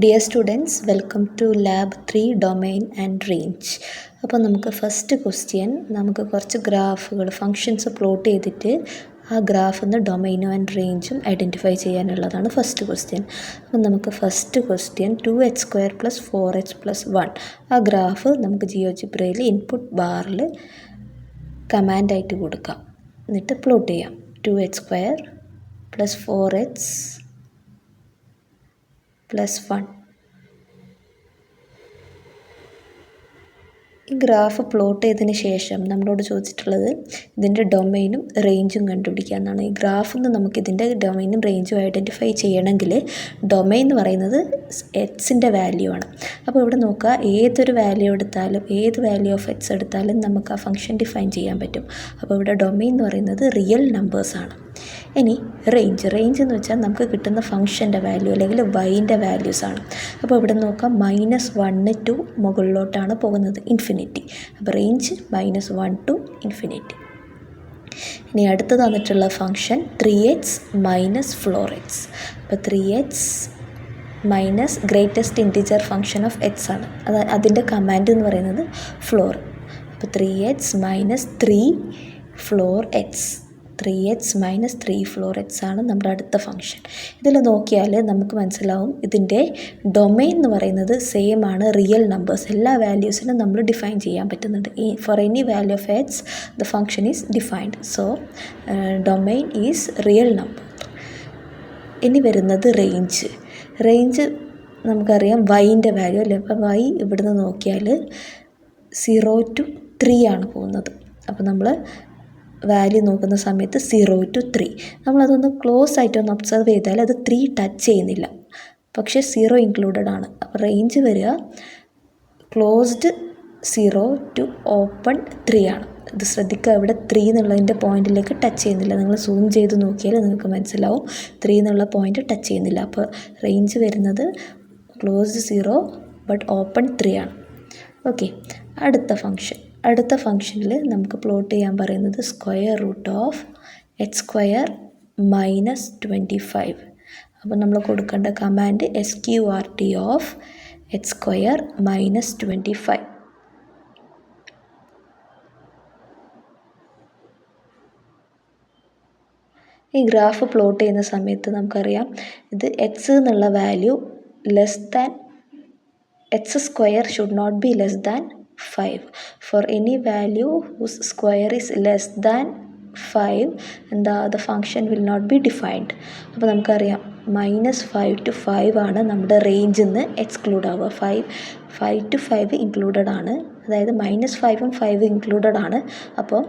Dear students, welcome to lab 3 domain and range. അപ്പോൾ നമുക്ക് first question, നമുക്ക് കുറച്ച് ഗ്രാഫുകൾ ഫങ്ഷൻസ് പ്ലോട്ട് ചെയ്തിട്ട് ആ ഗ്രാഫിൽ നിന്ന് ഡൊമൈനും ആൻഡ് റേഞ്ചും ഐഡൻറ്റിഫൈ ചെയ്യാനുള്ളതാണ് ഫസ്റ്റ് ക്വസ്റ്റ്യൻ. അപ്പം നമുക്ക് ഫസ്റ്റ് ക്വസ്റ്റ്യൻ 2h² + 4h + 1 ആ ഗ്രാഫ് നമുക്ക് ജിയോജിബ്രയിൽ ഇൻപുട്ട് ബാറിൽ കമാൻഡായിട്ട് കൊടുക്കാം. എന്നിട്ട് പ്ലോട്ട് ചെയ്യാം. 2h² + 4h + 1. ഈ ഗ്രാഫ് പ്ലോട്ട് ചെയ്തതിന് ശേഷം നമ്മളോട് ചോദിച്ചിട്ടുള്ളത് ഇതിൻ്റെ ഡൊമൈനും റേഞ്ചും കണ്ടുപിടിക്കുക എന്നാണ്. ഈ ഗ്രാഫിൽ നിന്ന് നമുക്കിതിൻ്റെ ഡൊമൈനും റേഞ്ചും ഐഡൻറ്റിഫൈ ചെയ്യണമെങ്കിൽ ഡൊമൈൻ എന്ന് പറയുന്നത് എക്സിൻ്റെ വാല്യൂ ആണ്. അപ്പോൾ ഇവിടെ നോക്കുക, ഏതൊരു വാല്യൂ എടുത്താലും ഏത് വാല്യൂ ഓഫ് എക്സ് എടുത്താലും നമുക്ക് ആ ഫംഗ്ഷൻ ഡിഫൈൻ ചെയ്യാൻ പറ്റും. അപ്പോൾ ഇവിടെ ഡൊമൈൻ എന്ന് പറയുന്നത് റിയൽ നമ്പേഴ്സാണ്. ഇനി റേഞ്ച് എന്ന് വെച്ചാൽ നമുക്ക് കിട്ടുന്ന ഫംഗ്ഷൻ്റെ വാല്യൂ അല്ലെങ്കിൽ വൈൻ്റെ വാല്യൂസാണ്. അപ്പോൾ ഇവിടെ നോക്കാം, -1 to മുകളിലോട്ടാണ് പോകുന്നത്, ഇൻഫിനിറ്റി. അപ്പോൾ റേഞ്ച് -1 to ഇൻഫിനിറ്റി. ഇനി അടുത്ത് തന്നിട്ടുള്ള ഫംഗ്ഷൻ 3x - 4x. അപ്പോൾ 3x minus greatest integer function of X ആണ്. അതിൻ്റെ കമാൻഡ് എന്ന് പറയുന്നത് ഫ്ലോർ. അപ്പോൾ 3x - 3 floor x. 3x - 3 floor x ആണ് നമ്മുടെ അടുത്ത ഫംഗ്ഷൻ. ഇതിൽ നോക്കിയാൽ നമുക്ക് മനസ്സിലാവും ഇതിൻ്റെ ഡൊമൈൻ എന്ന് പറയുന്നത് സെയിം ആണ്, റിയൽ നമ്പേഴ്സ്. എല്ലാ വാല്യൂസിനും നമ്മൾ ഡിഫൈൻ ചെയ്യാൻ പറ്റുന്നുണ്ട്. For any value of X the function is defined. So domain is real number. ഇനി വരുന്നത് റേഞ്ച് നമുക്കറിയാം വൈൻ്റെ വാല്യൂ അല്ലേ. അപ്പോൾ വൈ ഇവിടുന്ന് നോക്കിയാൽ 0 to 3 ആണ് പോകുന്നത്. അപ്പോൾ നമ്മൾ വാല്യൂ നോക്കുന്ന സമയത്ത് 0 to 3 നമ്മളതൊന്ന് ക്ലോസ് ആയിട്ടൊന്ന് ഒബ്സർവ് ചെയ്താൽ അത് 3 ടച്ച് ചെയ്യുന്നില്ല, പക്ഷേ 0 ഇൻക്ലൂഡഡ് ആണ്. അപ്പോൾ റേഞ്ച് വരിക ക്ലോസ്ഡ് 0 to ഓപ്പൺ 3 ആണ്. ഇത് ശ്രദ്ധിക്കുക, ഇവിടെ 3 എന്നുള്ളതിൻ്റെ പോയിന്റിലേക്ക് ടച്ച് ചെയ്യുന്നില്ല. നിങ്ങൾ സൂം ചെയ്ത് നോക്കിയാൽ നിങ്ങൾക്ക് മനസ്സിലാവും 3 എന്നുള്ള പോയിന്റ് ടച്ച് ചെയ്യുന്നില്ല. അപ്പോൾ റേഞ്ച് വരുന്നത് ക്ലോസ്ഡ് 0 ബട്ട് ഓപ്പൺ 3 ആണ്. ഓക്കെ, അടുത്ത ഫംഗ്ഷനിൽ നമുക്ക് പ്ലോട്ട് ചെയ്യാൻ പറയുന്നത് √(x² - 25). അപ്പോൾ നമ്മൾ കൊടുക്കേണ്ട കമാൻഡ് sqrt of x² - 25. ഈ ഗ്രാഫ് പ്ലോട്ട് ചെയ്യുന്ന സമയത്ത് നമുക്കറിയാം ഇത് എക്സ് എന്നുള്ള value x² should not be less than 5. For any value whose square is less than 5, the function will not be defined. അപ്പോൾ നമുക്കറിയാം -5 to 5 ആണ് നമ്മുടെ റേഞ്ചിൽ നിന്ന് എക്സ്ക്ലൂഡ് ആവുക. 5 to 5 ഇൻക്ലൂഡഡ് ആണ്, അതായത് -5ഉം 5 ഇൻക്ലൂഡഡ് ആണ്. അപ്പോൾ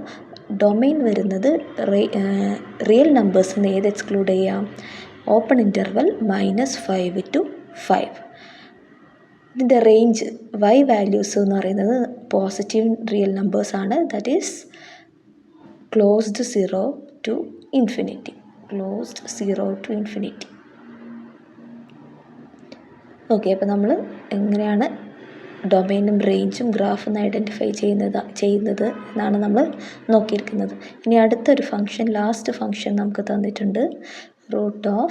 ഡൊമൈൻ വരുന്നത് റിയൽ നമ്പേഴ്സിൽ നിന്ന് ഏത് എക്സ്ക്ലൂഡ് ചെയ്യാം? Open interval -5 to 5. ഇതിൻ്റെ റേഞ്ച് വൈ വാല്യൂസ് എന്ന് പറയുന്നത് പോസിറ്റീവ് റിയൽ നമ്പേഴ്സാണ്. That is closed 0 to infinity. Okay, അപ്പോൾ നമ്മൾ എങ്ങനെയാണ് ഡൊമൈനും റേഞ്ചും ഗ്രാഫിൽ നിന്ന് ഐഡൻറ്റിഫൈ ചെയ്യുന്നത് എന്നാണ് നമ്മൾ നോക്കിയിരിക്കുന്നത്. ഇനി അടുത്തൊരു ഫംഗ്ഷൻ, ലാസ്റ്റ് ഫംഗ്ഷൻ നമുക്ക് തന്നിട്ടുണ്ട്, √4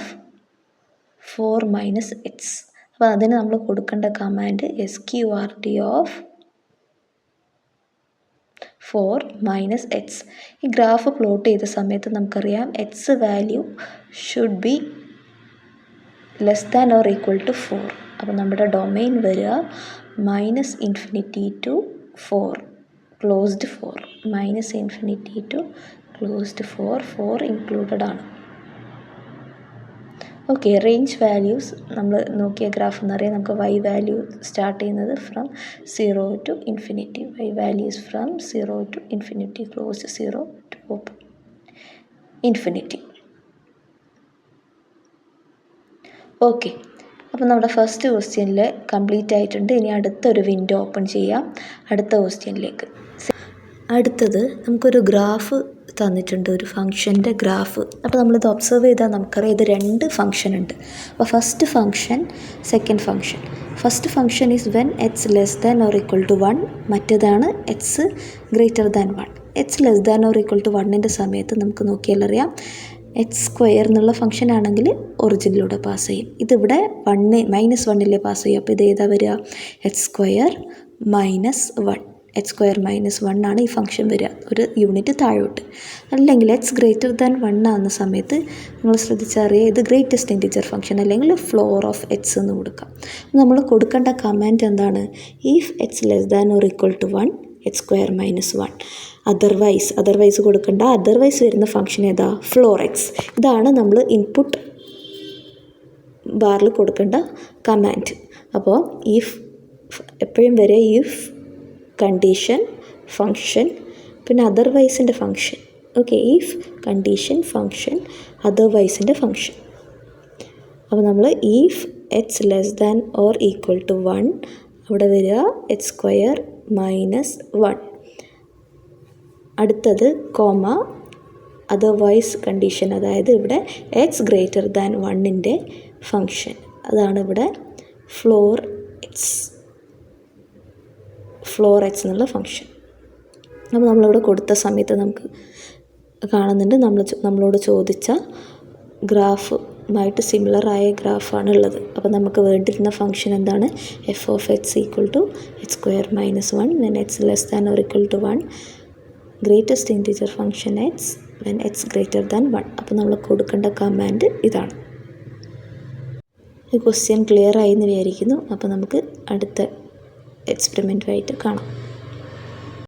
- x. അപ്പോൾ അതിന് നമ്മൾ കൊടുക്കേണ്ട കമാൻഡ് sqrt of 4 - x. ഈ ഗ്രാഫ് പ്ലോട്ട് ചെയ്ത സമയത്ത് നമുക്കറിയാം എക്സ് വാല്യൂ ഷുഡ് ബി <= 4. അപ്പോൾ നമ്മുടെ ഡൊമൈൻ വരിക -∞ to 4, closed 4. -∞ to closed 4 included ആണ്. ഓക്കെ, റേഞ്ച് വാല്യൂസ് നമ്മൾ നോക്കിയ ഗ്രാഫ് എന്നറിയാം. നമുക്ക് വൈ വാല്യൂ സ്റ്റാർട്ട് ചെയ്യുന്നത് from 0 to infinity. Y values from 0 to infinity, close 0 to open infinity. Okay, അപ്പോൾ നമ്മുടെ ഫസ്റ്റ് ക്വസ്റ്റ്യനിൽ കംപ്ലീറ്റ് ആയിട്ടുണ്ട്. ഇനി അടുത്തൊരു വിൻഡോ ഓപ്പൺ ചെയ്യാം അടുത്ത ക്വസ്റ്റ്യനിലേക്ക്. അടുത്തത് നമുക്കൊരു ഗ്രാഫ് തന്നിട്ടുണ്ട്, ഒരു ഫംഗ്ഷൻ്റെ ഗ്രാഫ്. അപ്പോൾ നമ്മളിത് ഒബ്സർവ് ചെയ്താൽ നമുക്കറിയാം ഇത് 2 ഫംഗ്ഷൻ ഉണ്ട്. അപ്പോൾ first function, second function. First function is when x <= 1, മറ്റേതാണ് x <= 1. x <= 1ൻ്റെ സമയത്ത് നമുക്ക് നോക്കിയാൽ അറിയാം എച്ച് സ്ക്വയർ എന്നുള്ള ഫംഗ്ഷൻ ആണെങ്കിൽ ഒറിജിനിലൂടെ പാസ് ചെയ്യും. ഇതിവിടെ -1 പാസ് ചെയ്യും. അപ്പോൾ ഇത് ഏതാ വരിക? എച്ച് സ്ക്വയർ -1 ആണ് ഈ ഫംഗ്ഷൻ വരിക, ഒരു യൂണിറ്റ് താഴോട്ട്. അല്ലെങ്കിൽ എച്ച് ഗ്രേറ്റർ ദാൻ 1 ആകുന്ന സമയത്ത് നിങ്ങൾ ശ്രദ്ധിച്ചറിയുക, ഇത് ഗ്രേറ്റസ്റ്റ് ഇൻറ്റിജർ ഫംഗ്ഷൻ അല്ലെങ്കിൽ ഫ്ലോർ ഓഫ് എച്ച് എന്ന് കൊടുക്കാം. നമ്മൾ കൊടുക്കേണ്ട കമാൻഡ് എന്താണ്? If H less than or equal to 1 H square -1. Otherwise കൊടുക്കേണ്ട. അതർവൈസ് വരുന്ന ഫംഗ്ഷൻ ഏതാ? Floor X. ഇതാണ് നമ്മൾ ഇൻപുട്ട് ബാറിൽ കൊടുക്കേണ്ട കമാൻഡ്. അപ്പോൾ ഇഫ് എപ്പോഴും വരെ ഇഫ് കണ്ടീഷൻ ഫംഗ്ഷൻ പിന്നെ അതർവൈസിൻ്റെ function. Okay, if condition function അതർവൈസിൻ്റെ ഫംഗ്ഷൻ. അപ്പോൾ നമ്മൾ if H less than or equal to 1 അവിടെ വരിക എച്ച് സ്ക്വയർ -1. അടുത്തത് കോമ അതർവൈസ് കണ്ടീഷൻ, അതായത് ഇവിടെ എക്സ് ഗ്രേറ്റർ ദാൻ 1ൻ്റെ ഫംഗ്ഷൻ. അതാണ് ഇവിടെ ഫ്ലോർ എക്സ് എന്നുള്ള ഫംഗ്ഷൻ. അപ്പോൾ നമ്മളിവിടെ കൊടുത്ത സമയത്ത് നമുക്ക് കാണുന്നുണ്ട് നമ്മളോട് ചോദിച്ച ഗ്രാഫുമായിട്ട് സിമിലറായ ഗ്രാഫാണുള്ളത്. അപ്പോൾ നമുക്ക് വേണ്ടിയിരുന്ന ഫംഗ്ഷൻ എന്താണ്? F of X equal to H square -1 when X less than or equal to 1, greatest integer function X when X greater than 1. അപ്പോൾ നമ്മൾ കൊടുക്കേണ്ട കമാൻഡ് ഇതാണ്. ഈ ക്വസ്റ്റ്യൻ ക്ലിയർ ആയി എന്ന് വിചാരിക്കുന്നു. അപ്പോൾ നമുക്ക് അടുത്ത എക്സ്പെരിമെൻറ്റുമായിട്ട് കാണാം.